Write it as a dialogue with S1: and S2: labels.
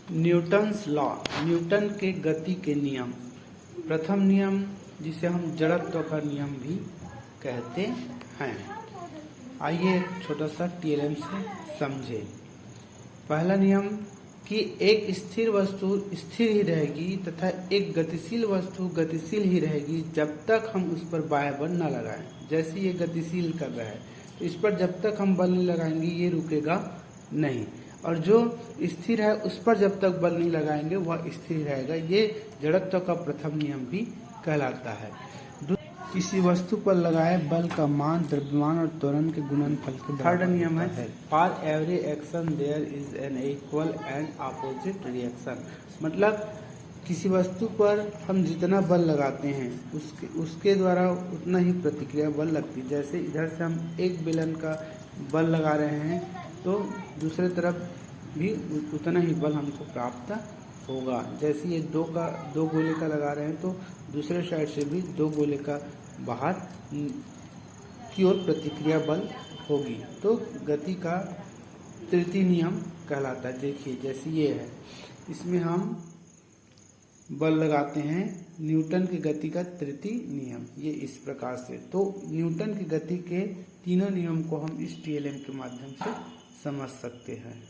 S1: Newton's law, Newton के गति के नियम। प्रथम नियम जिसे हम जड़त्व का नियम भी कहते हैं। आइए एक छोटा सा टीएलएम से समझे। पहला नियम कि एक स्थिर वस्तु स्थिर ही रहेगी तथा एक गतिशील वस्तु गतिशील ही रहेगी जब तक हम उस पर बाह्य बल न लगाएं। जैसे ये गतिशील कर रहा है तो इस पर जब तक हम बल नहीं लगाएंगे ये रुकेगा नहीं, और जो स्थिर है उस पर जब तक बल नहीं लगाएंगे वह स्थिर रहेगा। ये जड़त्व का प्रथम नियम भी कहलाता है। किसी वस्तु पर लगाए बल का मान द्रव्यमान और त्वरण के गुणनफल के बराबर। थर्ड नियम है for every action there is an equal and opposite reaction. मतलब किसी वस्तु पर हम जितना बल लगाते हैं उसके द्वारा उतना ही प्रतिक्रिया बल लगती है। जैसे इधर से हम एक बेलन का बल लगा रहे हैं तो दूसरे तरफ भी उतना ही बल हमको प्राप्त होगा। जैसे ये दो गोले का लगा रहे हैं तो दूसरे साइड से भी दो गोले का बाहर की ओर प्रतिक्रिया बल होगी। तो गति का तृतीय नियम कहलाता है। देखिए जैसे ये है, इसमें हम बल लगाते हैं न्यूटन की गति का तृतीय नियम, ये इस प्रकार से। तो न्यूटन की गति के तीनों नियम को हम इस टीएलएम के माध्यम से समझ सकते हैं।